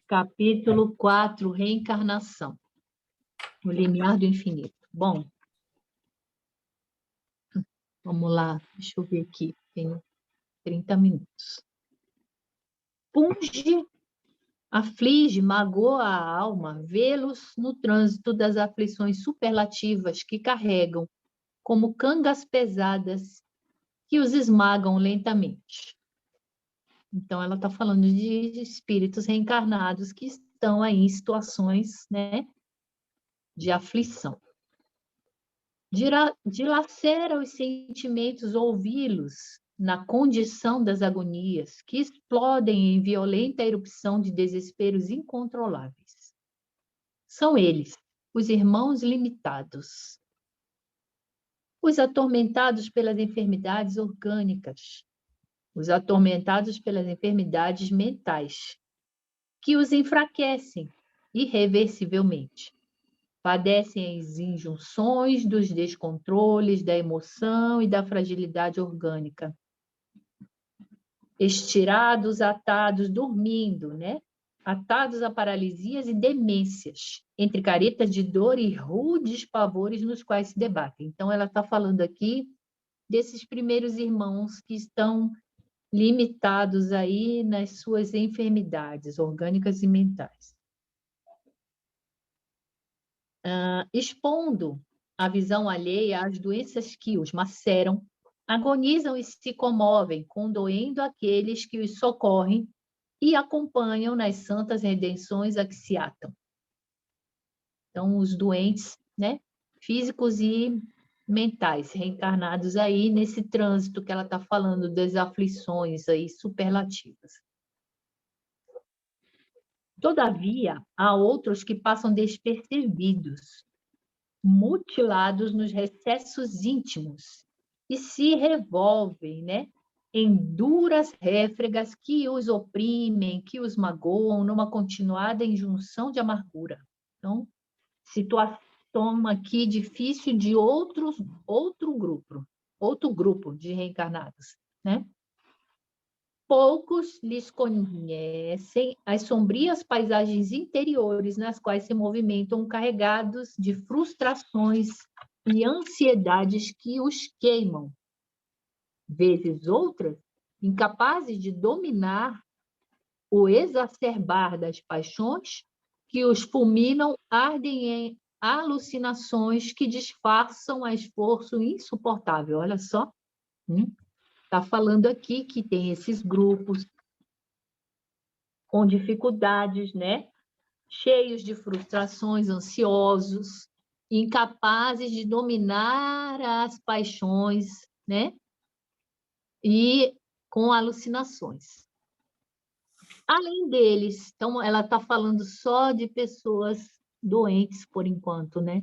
Capítulo 4, Reencarnação. O limiar do infinito. Bom, vamos lá, deixa eu ver aqui, tenho 30 minutos. Punge, aflige, magoa a alma, vê-los no trânsito das aflições superlativas que carregam, como cangas pesadas que os esmagam lentamente. Então, ela está falando de espíritos reencarnados que estão aí em situações, né, de aflição. Dilacera os sentimentos ouvi-los na condição das agonias, que explodem em violenta erupção de desesperos incontroláveis. São eles, os irmãos limitados, os atormentados pelas enfermidades orgânicas, os atormentados pelas enfermidades mentais, que os enfraquecem irreversivelmente. Padecem as injunções dos descontroles, da emoção e da fragilidade orgânica. Estirados, atados, dormindo, né? Atados a paralisias e demências, entre caretas de dor e rudes pavores nos quais se debatem. Então, ela está falando aqui desses primeiros irmãos que estão limitados aí nas suas enfermidades orgânicas e mentais. Expondo a visão alheia às doenças que os maceram, agonizam e se comovem, condoendo aqueles que os socorrem e acompanham nas santas redenções a que se atam. Então, os doentes, né, físicos e mentais, reencarnados aí nesse trânsito que ela está falando das aflições aí superlativas. Todavia, há outros que passam despercebidos, mutilados nos recessos íntimos e se revolvem, né, em duras réfregas que os oprimem, que os magoam numa continuada injunção de amargura. Então, situação aqui difícil de outro grupo de reencarnados, né? Poucos lhes conhecem as sombrias paisagens interiores nas quais se movimentam carregados de frustrações e ansiedades que os queimam. Vezes outras, incapazes de dominar o exacerbar das paixões que os fulminam, ardem em alucinações que disfarçam a esforço insuportável. Olha só. Está falando aqui que tem esses grupos com dificuldades, né? Cheios de frustrações, ansiosos, incapazes de dominar as paixões, né? E com alucinações. Além deles, então ela está falando só de pessoas doentes por enquanto, né?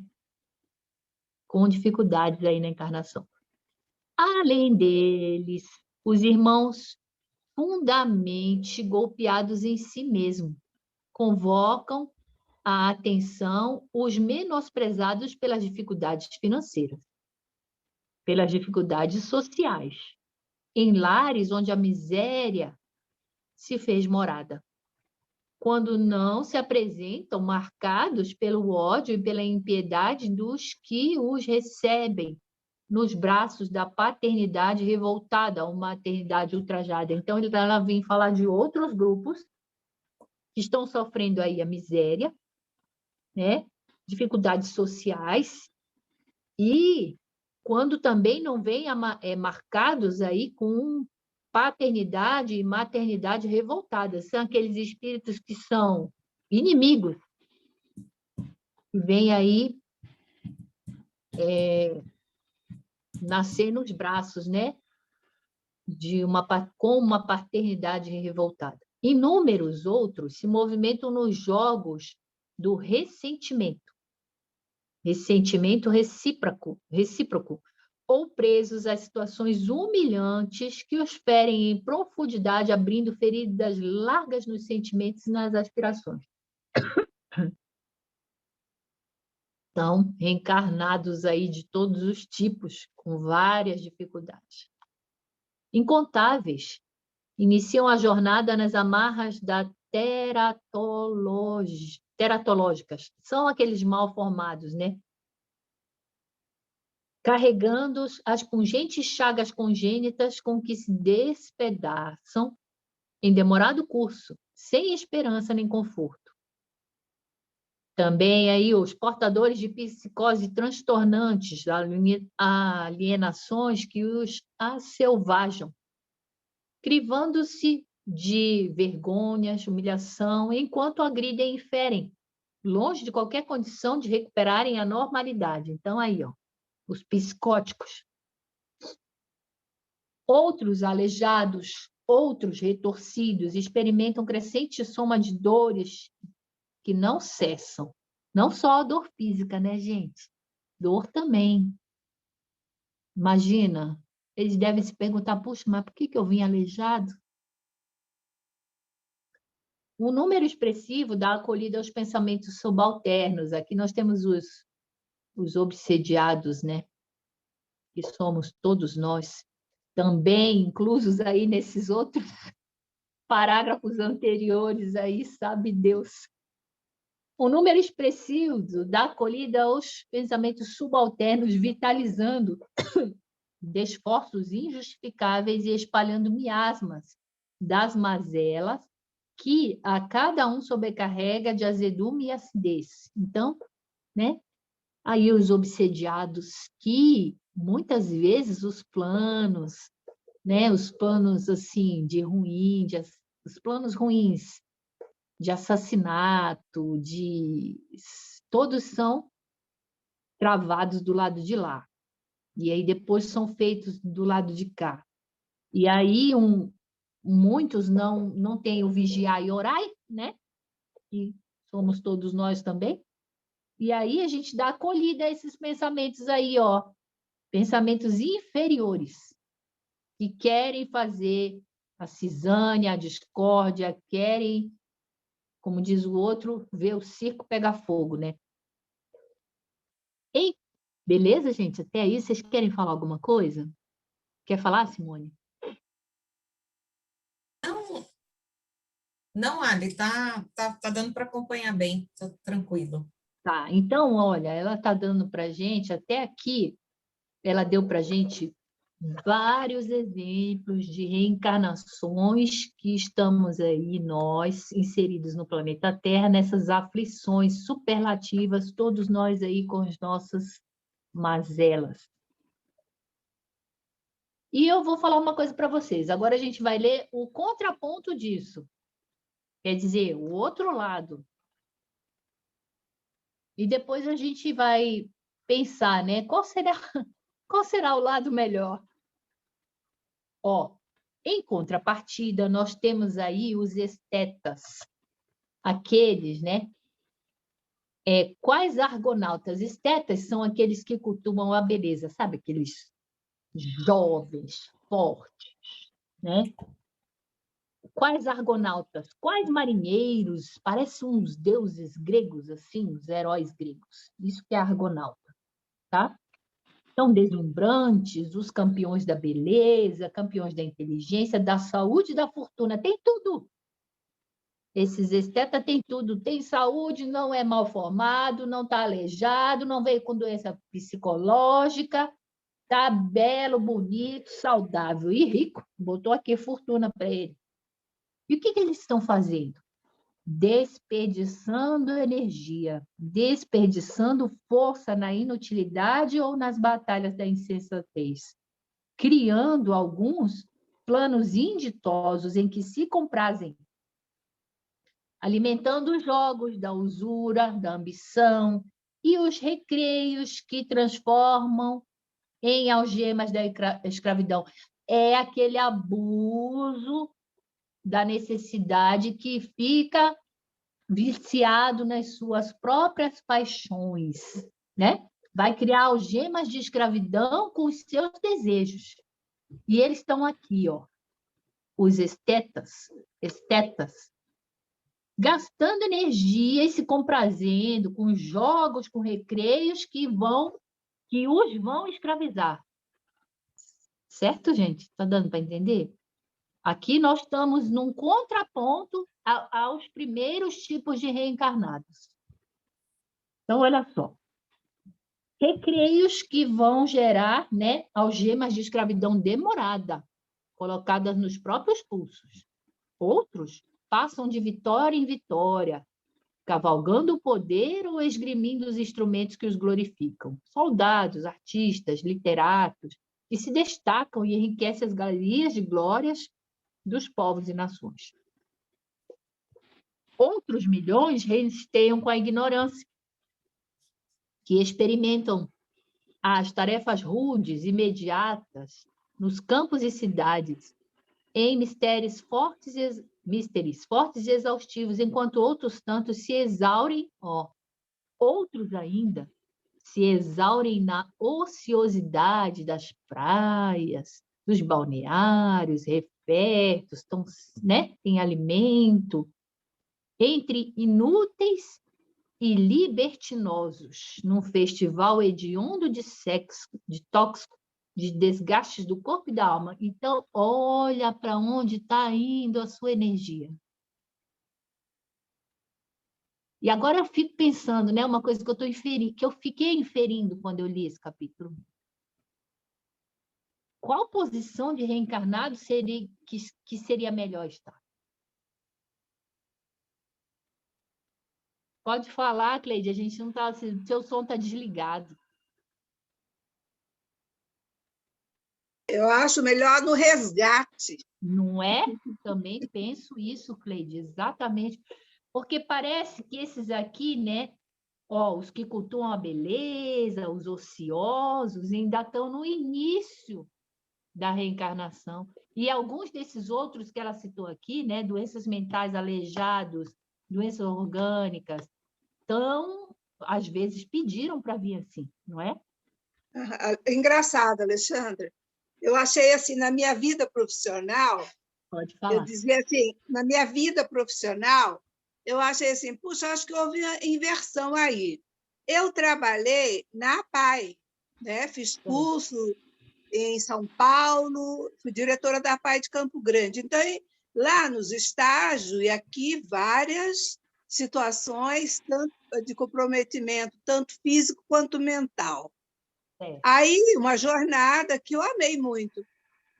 Com dificuldades aí na encarnação. Além deles, os irmãos fundamente golpeados em si mesmo, convocam a atenção os menosprezados pelas dificuldades financeiras, pelas dificuldades sociais, em lares onde a miséria se fez morada, quando não se apresentam marcados pelo ódio e pela impiedade dos que os recebem nos braços da paternidade revoltada, ou maternidade ultrajada. Então, ela vem falar de outros grupos que estão sofrendo aí a miséria, né? Dificuldades sociais, e quando também não vêm marcados aí com paternidade e maternidade revoltadas. São aqueles espíritos que são inimigos, que vêm aí nascer nos braços, né? Com uma paternidade revoltada. Inúmeros outros se movimentam nos jogos do ressentimento recíproco, ou presos a situações humilhantes que os ferem em profundidade, abrindo feridas largas nos sentimentos e nas aspirações. Então, reencarnados aí de todos os tipos, com várias dificuldades. Incontáveis iniciam a jornada nas amarras da teratológicas. São aqueles mal formados, né? Carregando as pungentes chagas congênitas com que se despedaçam em demorado curso, sem esperança nem conforto. Também aí os portadores de psicose transtornantes, alienações que os asselvajam, crivando-se de vergonhas, humilhação, enquanto agridem e ferem, longe de qualquer condição de recuperarem a normalidade. Então, aí, ó, os psicóticos. Outros aleijados, outros retorcidos, experimentam crescente soma de dores que não cessam. Não só a dor física, né, gente? Dor também. Imagina, eles devem se perguntar, puxa, mas por que eu vim aleijado? Um número expressivo dá acolhida aos pensamentos subalternos. Aqui nós temos os obsediados, né? Que somos todos nós, também inclusos aí nesses outros parágrafos anteriores aí, sabe Deus. Um número expressivo dá acolhida aos pensamentos subalternos, vitalizando de esforços injustificáveis e espalhando miasmas das mazelas que a cada um sobrecarrega de azedume e acidez. Então, né? Aí os obsediados que muitas vezes os planos, né? Os planos assim de ruim, os planos ruins de assassinato, todos são travados do lado de lá. E aí depois são feitos do lado de cá. E aí muitos não têm o vigiar e orai, né? E somos todos nós também. E aí a gente dá acolhida a esses pensamentos aí, ó, pensamentos inferiores, que querem fazer a cisânia, a discórdia, querem, como diz o outro, ver o circo pegar fogo, né? Ei, beleza, gente? Até aí, vocês querem falar alguma coisa? Quer falar, Simone? Não, não, Ali, tá dando para acompanhar bem, tá tranquilo. Tá, então, olha, ela está dando para a gente, até aqui, ela deu para a gente vários exemplos de reencarnações que estamos aí, nós, inseridos no planeta Terra, nessas aflições superlativas, todos nós aí com as nossas mazelas. E eu vou falar uma coisa para vocês. Agora a gente vai ler o contraponto disso. Quer dizer, o outro lado. E depois a gente vai pensar, né? Qual será o lado melhor? Ó, em contrapartida, nós temos aí os estetas, aqueles, né? Quais argonautas? Estetas são aqueles que cultuam a beleza, sabe? Aqueles jovens, fortes, né? Quais argonautas? Quais marinheiros? Parecem uns deuses gregos, assim, os heróis gregos. Isso que é argonauta, tá? São deslumbrantes, os campeões da beleza, campeões da inteligência, da saúde e da fortuna. Tem tudo. Esses estetas têm tudo. Tem saúde, não é mal formado, não está aleijado, não veio com doença psicológica, está belo, bonito, saudável e rico. Botou aqui fortuna para ele. E o que eles estão fazendo? Desperdiçando energia, desperdiçando força na inutilidade ou nas batalhas da insensatez, criando alguns planos inditosos em que se comprazem, alimentando os jogos da usura, da ambição e os recreios que transformam em algemas da escravidão. É aquele abuso da necessidade que fica viciado nas suas próprias paixões, né? Vai criar algemas de escravidão com os seus desejos. E eles estão aqui, ó, os estetas, gastando energia e se comprazendo com jogos, com recreios que os vão escravizar. Certo, gente? Tá dando para entender? Aqui nós estamos num contraponto aos primeiros tipos de reencarnados. Então, olha só. Recreios que vão gerar, né, algemas de escravidão demorada, colocadas nos próprios pulsos. Outros passam de vitória em vitória, cavalgando o poder ou esgrimindo os instrumentos que os glorificam. Soldados, artistas, literatos, que se destacam e enriquecem as galerias de glórias dos povos e nações. Outros milhões resteiam com a ignorância, que experimentam as tarefas rudes, imediatas, nos campos e cidades, em mistérios fortes e exaustivos, enquanto outros tantos se exaurem, outros ainda se exaurem na ociosidade das praias, dos balneários, refertos, né, tem alimento, entre inúteis e libertinosos, num festival hediondo de sexo, de tóxico, de desgastes do corpo e da alma. Então, olha para onde está indo a sua energia. E agora eu fico pensando, né, uma coisa que eu fiquei inferindo quando eu li esse capítulo. Qual posição de reencarnado seria que seria melhor estar? Pode falar, Cleide, a gente não está. Seu som está desligado. Eu acho melhor no resgate. Não é? Também penso isso, Cleide, exatamente. Porque parece que esses aqui, né? Os que cultuam a beleza, os ociosos, ainda estão no início da reencarnação. E alguns desses outros que ela citou aqui, né? Doenças mentais, aleijados, doenças orgânicas, às vezes, pediram para vir assim, não é? Engraçado, Alexandre. Eu achei assim, na minha vida profissional, Pode falar. eu dizia assim, na minha vida profissional, eu achei assim, puxa, acho que houve uma inversão aí. Eu trabalhei na APAE, né? Fiz curso em São Paulo, fui diretora da APAE de Campo Grande. Então, lá nos estágios, e aqui várias situações tanto de comprometimento, tanto físico quanto mental. Aí, uma jornada que eu amei muito.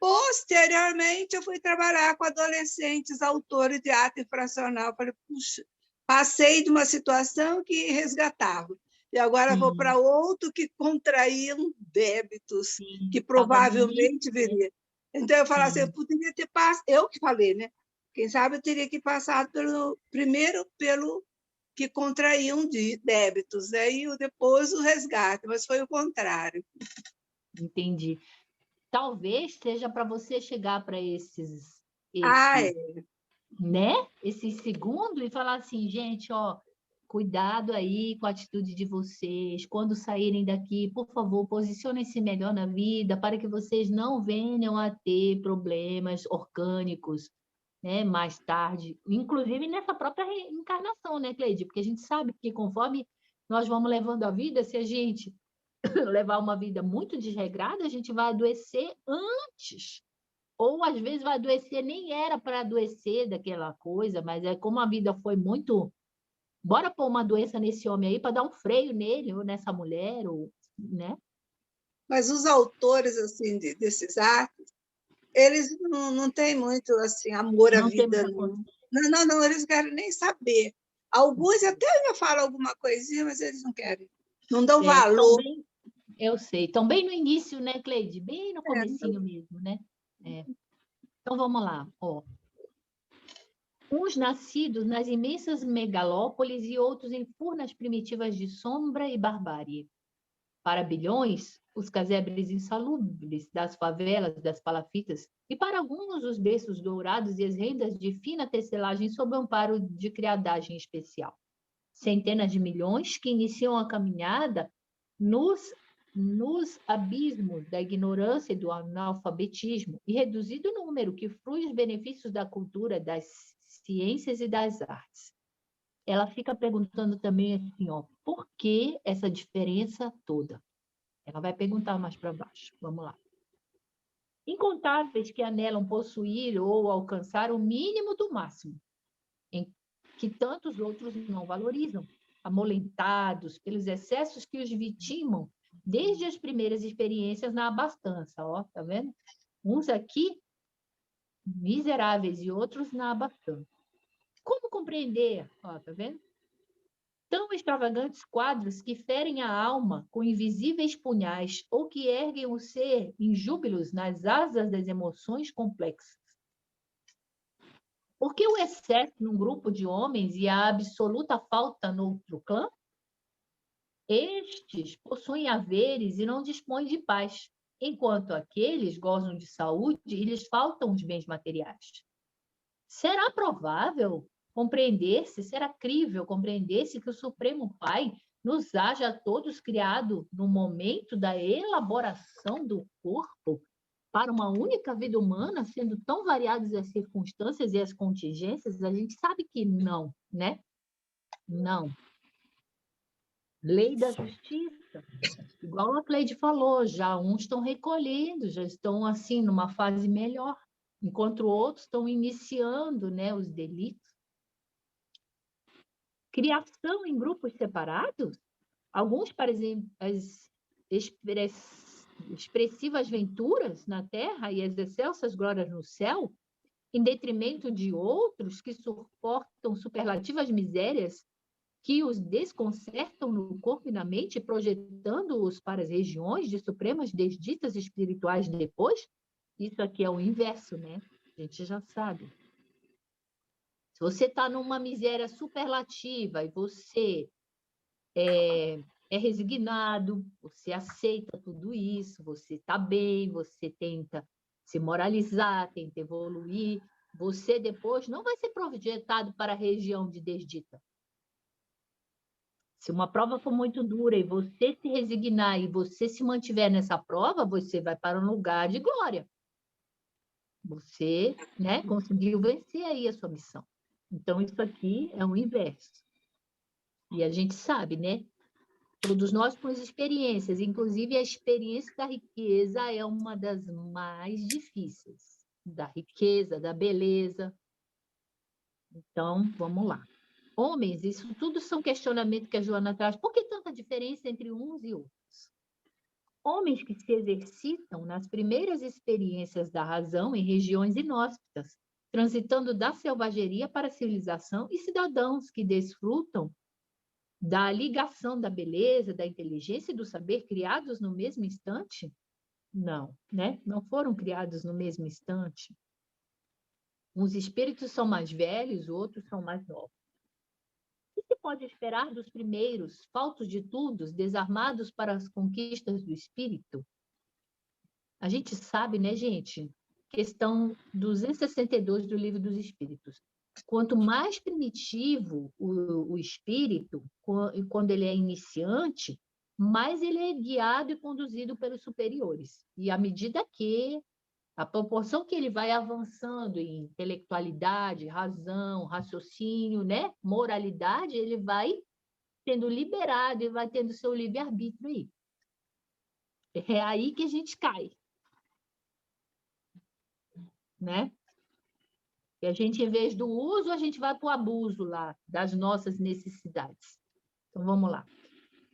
Posteriormente, eu fui trabalhar com adolescentes autores de ato infracional. Falei, puxa, passei de uma situação que resgatava, e agora vou para outro que contraíam débitos, que provavelmente viria. Então, eu falava assim, eu poderia ter passado, eu que falei, né? Quem sabe eu teria que passar primeiro pelo que contraíam débitos, aí depois o resgate, mas foi o contrário. Entendi. Talvez seja para você chegar para né? Esse segundo e falar assim, gente, cuidado aí com a atitude de vocês. Quando saírem daqui, por favor, posicionem-se melhor na vida para que vocês não venham a ter problemas orgânicos, né? Mais tarde, inclusive nessa própria reencarnação, né, Cleide? Porque a gente sabe que conforme nós vamos levando a vida, se a gente levar uma vida muito desregrada, a gente vai adoecer antes. Ou, às vezes, vai adoecer, nem era para adoecer daquela coisa, mas é como a vida foi muito... Bora pôr uma doença nesse homem aí para dar um freio nele, ou nessa mulher, ou, né? Mas os autores assim, desses atos, eles não têm muito assim, amor à vida. Não, eles não querem nem saber. Alguns até ainda falam alguma coisinha, mas eles não querem. Não dão valor. Eu sei. Estão bem no início, né, Cleide? Bem no comecinho mesmo, né? Então, vamos lá. Uns nascidos nas imensas megalópolis e outros em furnas primitivas de sombra e barbárie. Para bilhões, os casebres insalubres das favelas, das palafitas, e para alguns os berços dourados e as rendas de fina tecelagem sob o amparo de criadagem especial. Centenas de milhões que iniciam a caminhada nos abismos da ignorância e do analfabetismo, e reduzido número que frui os benefícios da cultura, das ciências e das artes. Ela fica perguntando também assim, por que essa diferença toda? Ela vai perguntar mais para baixo. Vamos lá. Incontáveis que anelam possuir ou alcançar o mínimo do máximo, em que tantos outros não valorizam, amolentados pelos excessos que os vitimam desde as primeiras experiências na abastança, ó, tá vendo? Uns aqui miseráveis e outros na abastança. Como compreender, ó, tá vendo? Tão extravagantes quadros que ferem a alma com invisíveis punhais ou que erguem o ser em júbilos nas asas das emoções complexas. Por que o excesso num grupo de homens e a absoluta falta no outro clã? Estes possuem haveres e não dispõem de paz, enquanto aqueles gozam de saúde e lhes faltam os bens materiais. Será provável compreender-se, será crível compreender-se que o Supremo Pai nos haja a todos criado no momento da elaboração do corpo para uma única vida humana, sendo tão variadas as circunstâncias e as contingências? A gente sabe que não, né? Não. Lei da justiça, igual a Cleide falou, já uns estão recolhendo, já estão assim numa fase melhor, enquanto outros estão iniciando, né, os delitos. Criação em grupos separados, alguns para as expressivas venturas na terra e as excelsas glórias no céu, em detrimento de outros que suportam superlativas misérias que os desconcertam no corpo e na mente, projetando-os para as regiões de supremas desditas espirituais depois? Isso aqui é o inverso, né? A gente já sabe. Se você está numa miséria superlativa e você é resignado, você aceita tudo isso, você está bem, você tenta se moralizar, tenta evoluir, você depois não vai ser projetado para a região de desdita. Se uma prova for muito dura e você se resignar e você se mantiver nessa prova, você vai para um lugar de glória. Você, né, conseguiu vencer aí a sua missão. Então, isso aqui é o inverso. E a gente sabe, né? Todos nós temos experiências, inclusive a experiência da riqueza é uma das mais difíceis. Da riqueza, da beleza. Então, vamos lá. Homens, isso tudo são questionamentos que a Joana traz. Por que tanta diferença entre uns e outros? Homens que se exercitam nas primeiras experiências da razão em regiões inóspitas, transitando da selvageria para a civilização, e cidadãos que desfrutam da ligação da beleza, da inteligência e do saber criados no mesmo instante? Não, né? Não foram criados no mesmo instante. Uns espíritos são mais velhos, outros são mais novos. O que se pode esperar dos primeiros, faltos de tudo, desarmados para as conquistas do espírito? A gente sabe, né, gente? Questão 262 do Livro dos Espíritos. Quanto mais primitivo o espírito, quando ele é iniciante, mais ele é guiado e conduzido pelos superiores. E à medida que a proporção que ele vai avançando em intelectualidade, razão, raciocínio, né, moralidade, ele vai sendo liberado e vai tendo seu livre-arbítrio aí. É aí que a gente cai, né? E a gente, em vez do uso, a gente vai para o abuso lá, das nossas necessidades. Então, vamos lá.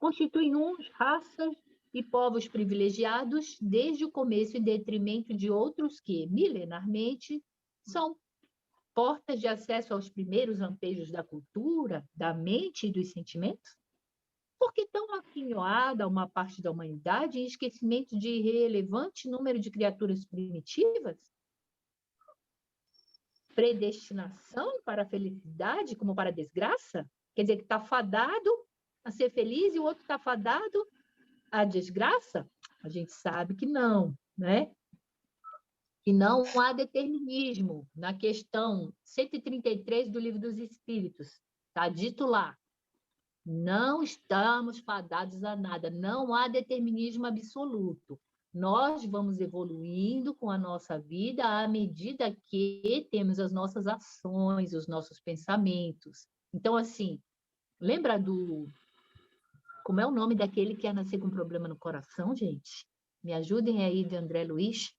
Constituem uns raças e povos privilegiados desde o começo em detrimento de outros que, milenarmente, são portas de acesso aos primeiros lampejos da cultura, da mente e dos sentimentos? Por que tão aquinhoada uma parte da humanidade em esquecimento de irrelevante número de criaturas primitivas? Predestinação para a felicidade como para a desgraça? Quer dizer que está fadado a ser feliz e o outro está fadado à desgraça? A gente sabe que não, né? Que não há determinismo. Na questão 133 do Livro dos Espíritos, está dito lá, não estamos fadados a nada, não há determinismo absoluto. Nós vamos evoluindo com a nossa vida à medida que temos as nossas ações, os nossos pensamentos. Então, assim, lembra do... Como é o nome daquele que ia nascer com problema no coração, gente? Me ajudem aí, de André Luiz.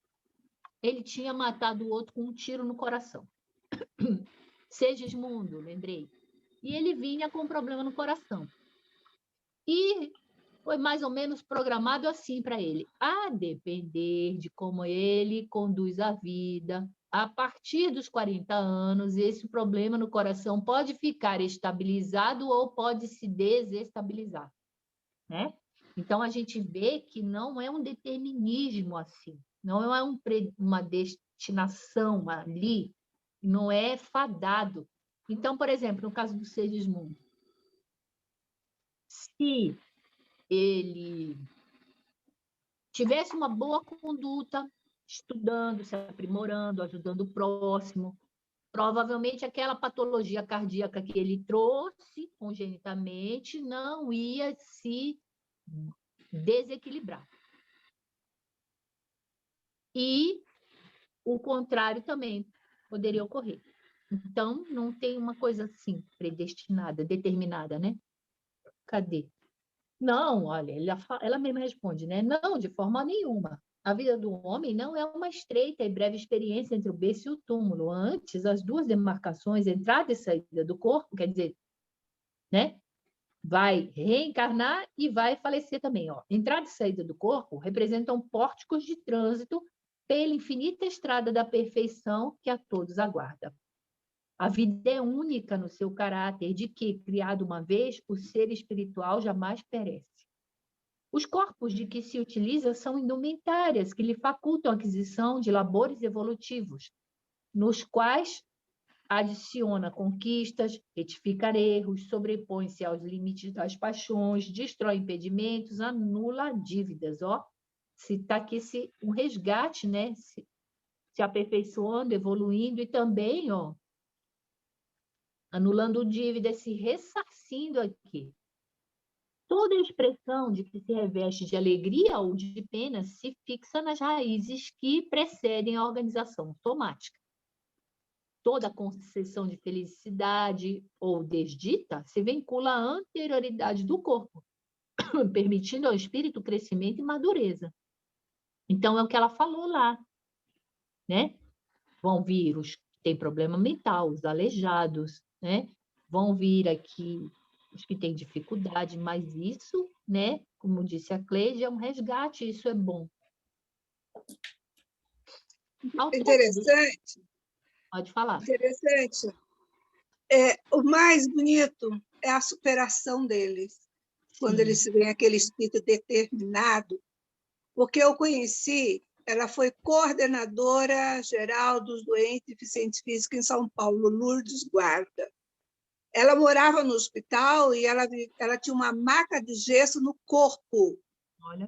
ele tinha matado o outro com um tiro no coração. Segismundo, lembrei. E ele vinha com um problema no coração. E foi mais ou menos programado assim para ele. A depender de como ele conduz a vida, a partir dos 40 anos, esse problema no coração pode ficar estabilizado ou pode se desestabilizar, né? Então, a gente vê que não é um determinismo assim, não é uma destinação ali, não é fadado. Então, por exemplo, no caso do Segismundo, se ele tivesse uma boa conduta, estudando, se aprimorando, ajudando o próximo, provavelmente aquela patologia cardíaca que ele trouxe congenitamente não ia se desequilibrar. E o contrário também poderia ocorrer. Então, não tem uma coisa assim, predestinada, determinada, né? Cadê? Não, olha, ela mesma responde, né? Não, de forma nenhuma. A vida do homem não é uma estreita e breve experiência entre o berço e o túmulo. Antes, as duas demarcações, entrada e saída do corpo, quer dizer, né? Vai reencarnar e vai falecer também. Ó. Entrada e saída do corpo representam pórticos de trânsito pela infinita estrada da perfeição que a todos aguarda. A vida é única no seu caráter, de que, criado uma vez, o ser espiritual jamais perece. Os corpos de que se utiliza são indumentárias que lhe facultam a aquisição de labores evolutivos, nos quais adiciona conquistas, retifica erros, sobrepõe-se aos limites das paixões, destrói impedimentos, anula dívidas. Ó, se está aqui um resgate, né? Se aperfeiçoando, evoluindo e também, ó, anulando dívidas, se ressarcindo aqui. Toda expressão de que se reveste de alegria ou de pena se fixa nas raízes que precedem a organização somática. Toda concessão de felicidade ou desdita se vincula à anterioridade do corpo, permitindo ao espírito crescimento e madureza. Então, é o que ela falou lá, né? Vão vir os que têm problema mental, os aleijados, né? Vão vir aqui os que têm dificuldade, mas isso, né? Como disse a Cleide, é um resgate, isso é bom. Interessante. Pode falar. Interessante. O mais bonito é a superação deles, quando eles veem aquele espírito determinado, porque eu conheci, ela foi coordenadora geral dos doentes e deficientes físicos em São Paulo, Lourdes Guarda. Ela morava no hospital e ela tinha uma maca de gesso no corpo,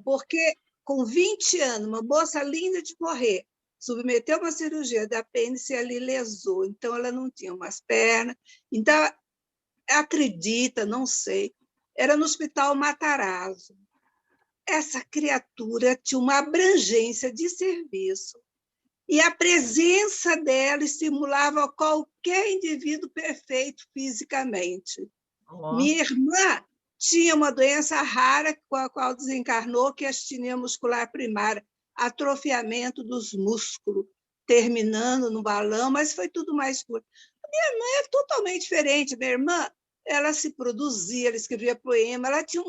porque com 20 anos, uma moça linda de morrer, submeteu uma cirurgia da apêndice e ali lesou, então ela não tinha umas pernas. Então, acredita, não sei, era no Hospital Matarazzo. Essa criatura tinha uma abrangência de serviço e a presença dela estimulava qualquer indivíduo perfeito fisicamente. Minha irmã tinha uma doença rara com a qual desencarnou, que é a astenia muscular primária, atrofiamento dos músculos, terminando no balão, mas foi tudo mais curto. A minha irmã é totalmente diferente. Minha irmã, ela se produzia, ela escrevia poema, ela tinha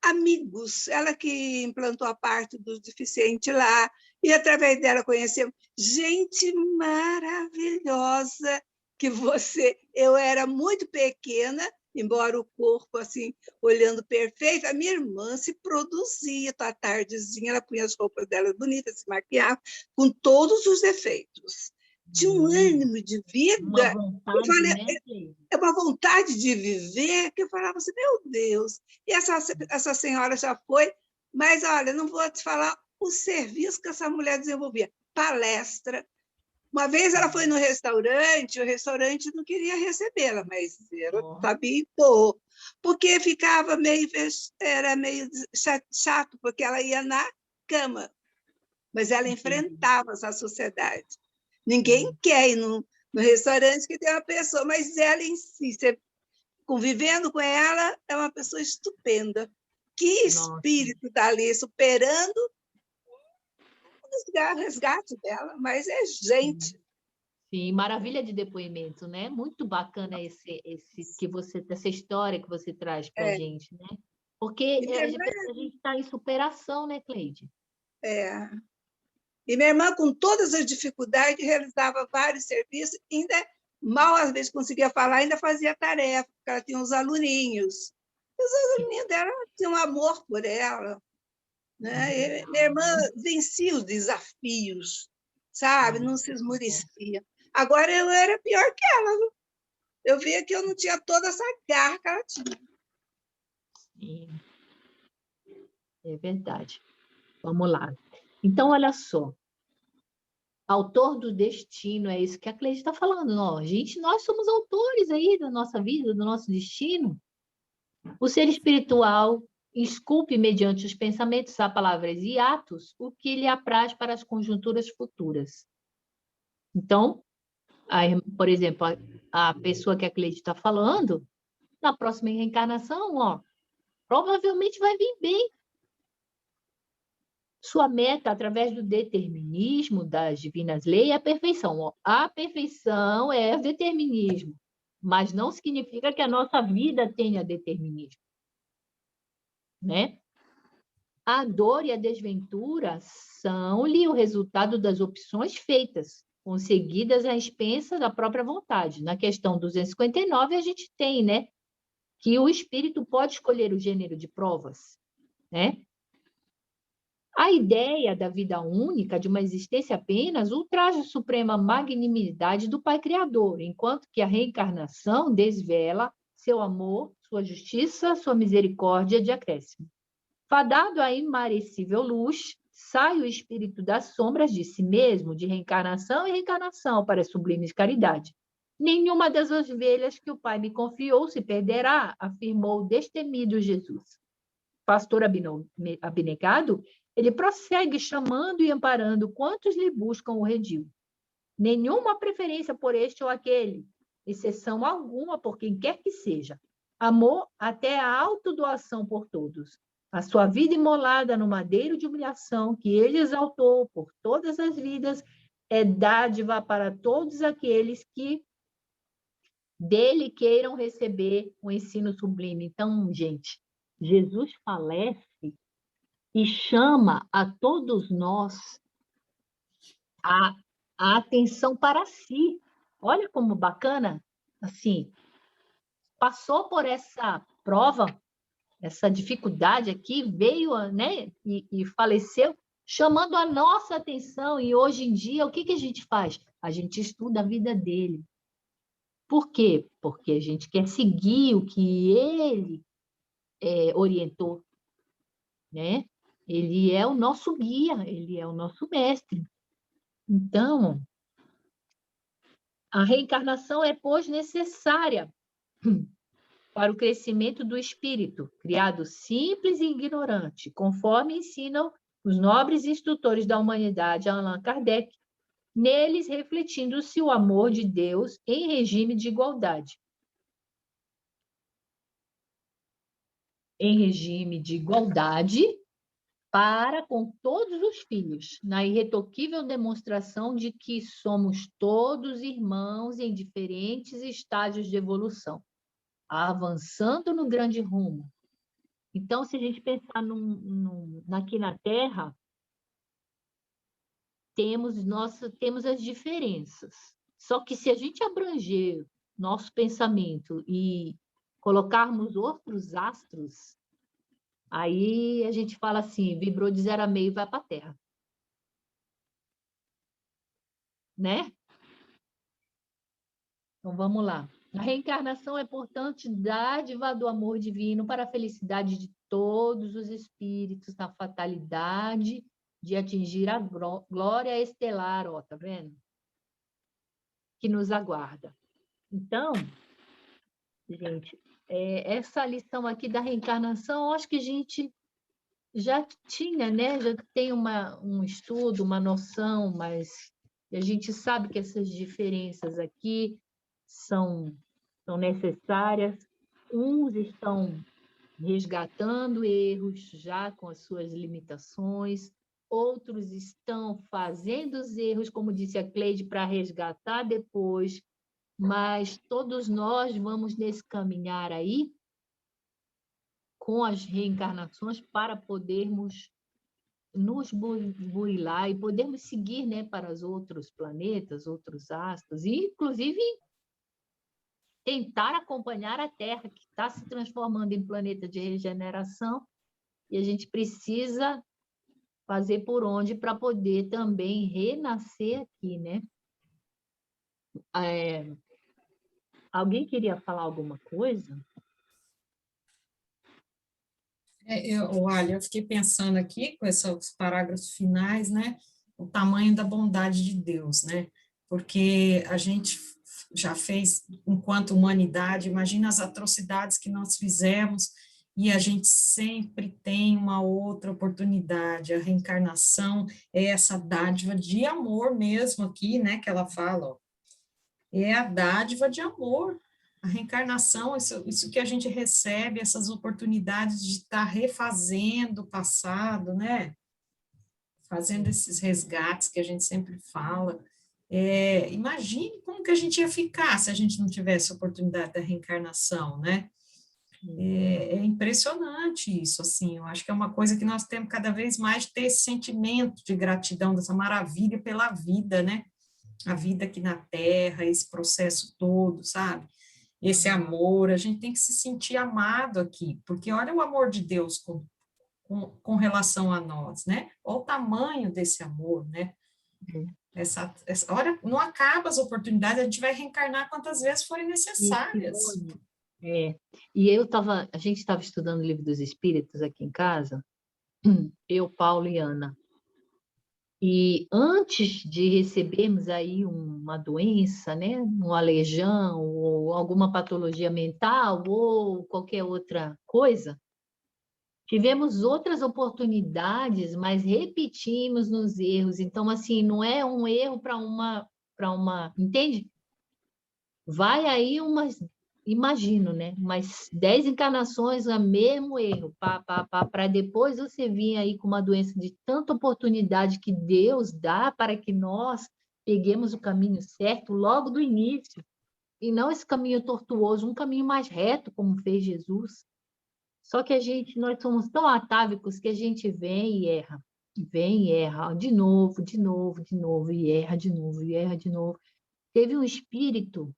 amigos, ela que implantou a parte dos deficientes lá, e através dela conhecemos gente maravilhosa que você... Eu era muito pequena, embora o corpo, assim, olhando perfeito, a minha irmã se produzia, à tardezinha, ela punha as roupas dela bonitas, se maquiava, com todos os defeitos. Tinha um ânimo de vida. Uma vontade, eu falei, né? É uma vontade de viver, que eu falava assim, meu Deus. E essa senhora já foi, mas, olha, não vou te falar o serviço que essa mulher desenvolvia. Palestra. Uma vez ela foi no restaurante, o restaurante não queria recebê-la, mas ela sabia impor, porque ficava era meio chato, porque ela ia na cama, mas ela enfrentava essa sociedade. Ninguém quer ir no restaurante que tem uma pessoa, mas ela em si, você, convivendo com ela, é uma pessoa estupenda. Que espírito está ali superando resgate dela, mas é gente. Sim, maravilha de depoimento, né? Muito bacana essa história que você traz para a gente, né? Porque E minha a gente está em superação, né, Cleide? É. E minha irmã, com todas as dificuldades, realizava vários serviços, ainda mal às vezes conseguia falar, ainda fazia tarefa, porque ela tinha uns aluninhos. E os aluninhos dela tinham um amor por ela. Né? E minha irmã vencia os desafios, sabe? Não se esmorecia. Agora eu era pior que ela. Viu? Eu via que eu não tinha toda essa garra que ela tinha. Sim, é verdade. Vamos lá. Então, olha só. Autor do destino, é isso que a Cleide está falando. Ó. Gente, nós somos autores aí da nossa vida, do nosso destino. O ser espiritual esculpe, mediante os pensamentos, as palavras e atos, o que lhe apraz para as conjunturas futuras. Então, por exemplo, a pessoa que a Cleide está falando, na próxima reencarnação, ó, provavelmente vai vir bem. Sua meta, através do determinismo das divinas leis, é a perfeição. Ó. A perfeição é o determinismo, mas não significa que a nossa vida tenha determinismo. Né? A dor e a desventura são-lhe o resultado das opções feitas, conseguidas à expensa da própria vontade. Na questão 259, a gente tem, né, que o espírito pode escolher o gênero de provas, né? A ideia da vida única, de uma existência apenas, ultraja a suprema magnanimidade do Pai Criador, enquanto que a reencarnação desvela seu amor, sua justiça, sua misericórdia de acréscimo. Fadado à imarecível luz, sai o espírito das sombras de si mesmo, de reencarnação e reencarnação, para a sublime caridade. Nenhuma das ovelhas que o Pai me confiou se perderá, afirmou o destemido Jesus. Pastor abnegado, ele prossegue chamando e amparando quantos lhe buscam o redil. Nenhuma preferência por este ou aquele, exceção alguma por quem quer que seja. Amor até a autodoação por todos. A sua vida imolada no madeiro de humilhação que ele exaltou por todas as vidas é dádiva para todos aqueles que dele queiram receber o ensino sublime. Então, gente, Jesus falece e chama a todos nós a atenção para si. Olha como bacana, assim, passou por essa prova, essa dificuldade aqui, veio, né, e faleceu, chamando a nossa atenção. E hoje em dia, o que a gente faz? A gente estuda a vida dele. Por quê? Porque a gente quer seguir o que ele orientou, né? Ele é o nosso guia, ele é o nosso mestre. Então, a reencarnação é, pois, necessária para o crescimento do espírito, criado simples e ignorante, conforme ensinam os nobres instrutores da humanidade, Allan Kardec, neles refletindo-se o amor de Deus em regime de igualdade. Em regime de igualdade para com todos os filhos, na irretocável demonstração de que somos todos irmãos em diferentes estágios de evolução, avançando no grande rumo. Então, se a gente pensar aqui na Terra, temos as diferenças. Só que se a gente abranger nosso pensamento e colocarmos outros astros, aí a gente fala assim, vibrou de 0 a meio e vai para a Terra. Né? Então, vamos lá. A reencarnação é, portanto, dádiva do amor divino para a felicidade de todos os espíritos na fatalidade de atingir a glória estelar, ó, tá vendo? Que nos aguarda. Então, gente, essa lição aqui da reencarnação, eu acho que a gente já tinha, né? Já tem um estudo, uma noção, mas a gente sabe que essas diferenças aqui são necessárias. Uns estão resgatando erros já com as suas limitações, outros estão fazendo os erros, como disse a Cleide, para resgatar depois, mas todos nós vamos nesse caminhar aí com as reencarnações para podermos nos burilar e podermos seguir, né, para os outros planetas, outros astros, e inclusive tentar acompanhar a Terra, que está se transformando em planeta de regeneração, e a gente precisa fazer por onde para poder também renascer aqui, né? Alguém queria falar alguma coisa? Olha, eu fiquei pensando aqui com esses parágrafos finais, né? O tamanho da bondade de Deus, né? Porque a gente já fez, enquanto humanidade, imagina as atrocidades que nós fizemos, e a gente sempre tem uma outra oportunidade. A reencarnação é essa dádiva de amor mesmo aqui, né? Que ela fala, ó. É a dádiva de amor. A reencarnação, isso que a gente recebe, essas oportunidades de estar refazendo o passado, né? Fazendo esses resgates que a gente sempre fala. Imagine como que a gente ia ficar se a gente não tivesse a oportunidade da reencarnação, né? É impressionante isso, assim, eu acho que é uma coisa que nós temos cada vez mais de ter esse sentimento de gratidão, dessa maravilha pela vida, né? A vida aqui na Terra, esse processo todo, sabe? Esse amor, a gente tem que se sentir amado aqui, porque olha o amor de Deus com relação a nós, né? Olha o tamanho desse amor, né? Olha, não acaba as oportunidades, a gente vai reencarnar quantas vezes forem necessárias. E a gente estava estudando o Livro dos Espíritos aqui em casa, eu, Paulo e Ana. E antes de recebermos aí uma doença, né, um aleijão, ou alguma patologia mental, ou qualquer outra coisa, tivemos outras oportunidades, mas repetimos nos erros. Então, assim, não é um erro para uma, entende? Vai aí imagino, né? Umas 10 encarnações, o mesmo erro, para depois você vir aí com uma doença de tanta oportunidade que Deus dá para que nós peguemos o caminho certo logo do início, e não esse caminho tortuoso, um caminho mais reto, como fez Jesus. Só que nós somos tão atávicos que a gente vem e erra, de novo, de novo, de novo, e erra de novo, e erra de novo. Teve um espírito,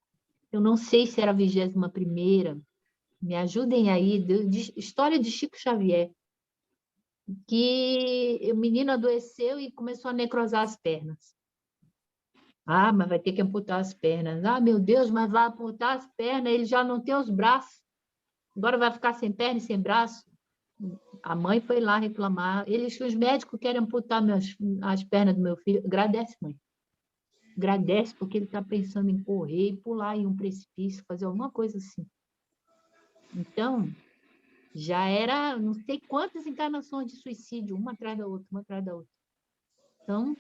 eu não sei se era a 21ª, me ajudem aí, história de Chico Xavier, que o menino adoeceu e começou a necrosar as pernas. Ah, mas vai ter que amputar as pernas. Ah, meu Deus, mas vai amputar as pernas, ele já não tem os braços. Agora vai ficar sem perna e sem braço. A mãe foi lá reclamar. Os médicos querem amputar as pernas do meu filho. Agradece, mãe. Agradece porque ele está pensando em correr e pular em um precipício, fazer alguma coisa assim. Então, já era não sei quantas encarnações de suicídio, uma atrás da outra, uma atrás da outra. Então,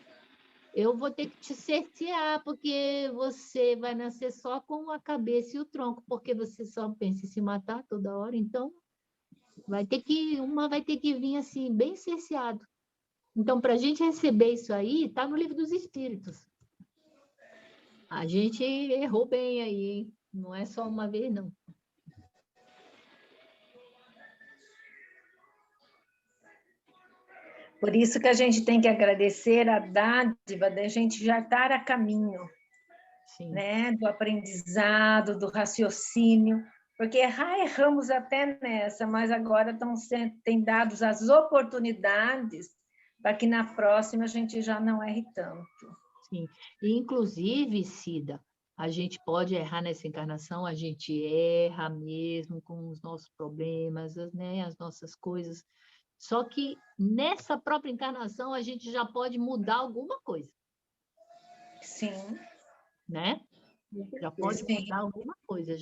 eu vou ter que te cercear, porque você vai nascer só com a cabeça e o tronco, porque você só pensa em se matar toda hora. Então, uma vai ter que vir assim, bem cerceado. Então, para a gente receber isso aí, está no Livro dos Espíritos. A gente errou bem aí, hein? Não é só uma vez, não. Por isso que a gente tem que agradecer a dádiva da gente já estar a caminho, né? Do aprendizado, do raciocínio, porque erramos até nessa, mas agora tem dados as oportunidades para que na próxima a gente já não erre tanto. Sim, e inclusive, Cida, a gente pode errar nessa encarnação, a gente erra mesmo com os nossos problemas, né, as nossas coisas, só que nessa própria encarnação a gente já pode mudar alguma coisa. Sim. Né? Já pode mudar alguma coisa,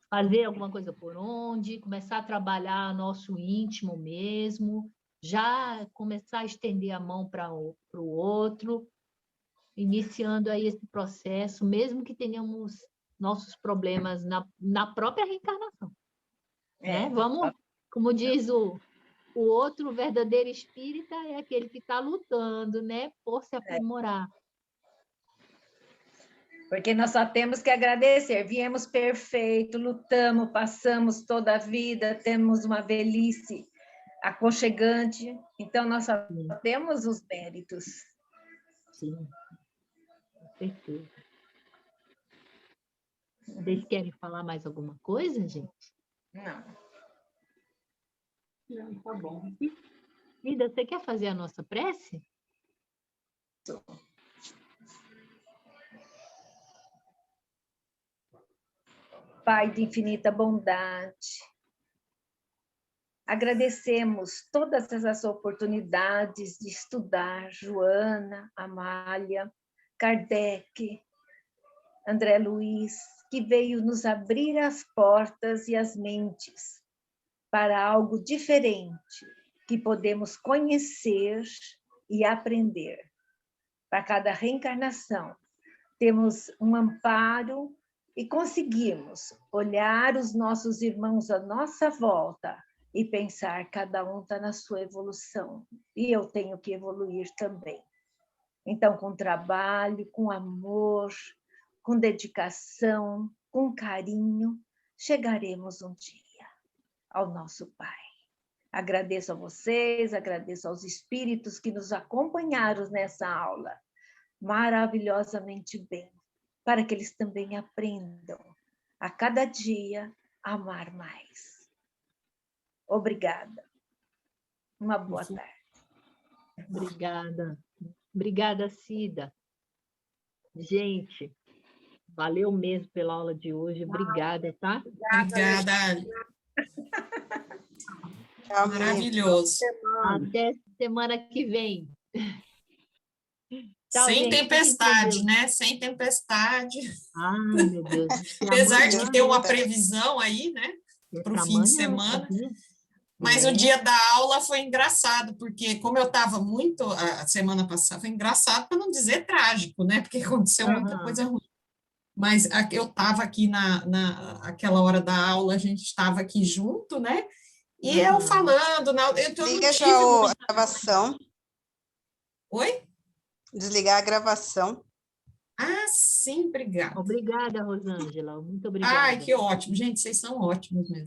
fazer alguma coisa por onde, começar a trabalhar nosso íntimo mesmo, já começar a estender a mão para o outro, iniciando aí esse processo, mesmo que tenhamos nossos problemas na própria reencarnação. Né? Vamos, como diz o O outro verdadeiro espírita é aquele que está lutando, né, por se aprimorar. Porque nós só temos que agradecer. Viemos perfeito, lutamos, passamos toda a vida, temos uma velhice aconchegante. Então, nós só temos os méritos. Sim, com certeza. Vocês querem falar mais alguma coisa, gente? Não. Não, tá bom. Ida, você quer fazer a nossa prece? Pai de infinita bondade, agradecemos todas essas oportunidades de estudar, Joana, Amália, Kardec, André Luiz, que veio nos abrir as portas e as mentes para algo diferente, que podemos conhecer e aprender. Para cada reencarnação, temos um amparo e conseguimos olhar os nossos irmãos à nossa volta e pensar, cada um está na sua evolução, e eu tenho que evoluir também. Então, com trabalho, com amor, com dedicação, com carinho, chegaremos um dia ao nosso Pai. Agradeço a vocês, agradeço aos espíritos que nos acompanharam nessa aula, maravilhosamente bem, para que eles também aprendam a cada dia a amar mais. Obrigada. Uma boa tarde. Obrigada. Obrigada, Cida. Gente, valeu mesmo pela aula de hoje. Obrigada, tá? Obrigada, Ali. Maravilhoso. Até semana que vem. Tchau, Sem gente. tempestade, né? Sem tempestade. Ai, meu Deus. Apesar de que ter uma previsão aí, né? Para o fim de semana. Mas o dia da aula foi engraçado, porque como eu estava muito, a semana passada, foi engraçado para não dizer trágico, né? Porque aconteceu muita coisa ruim. Mas eu estava aqui naquela hora da aula, a gente estava aqui junto, né? E eu falando... Liga já a gravação. Oi? Desligar a gravação. Ah, sim, obrigada. Obrigada, Rosângela. Muito obrigada. Ai, que ótimo. Gente, vocês são ótimos mesmo.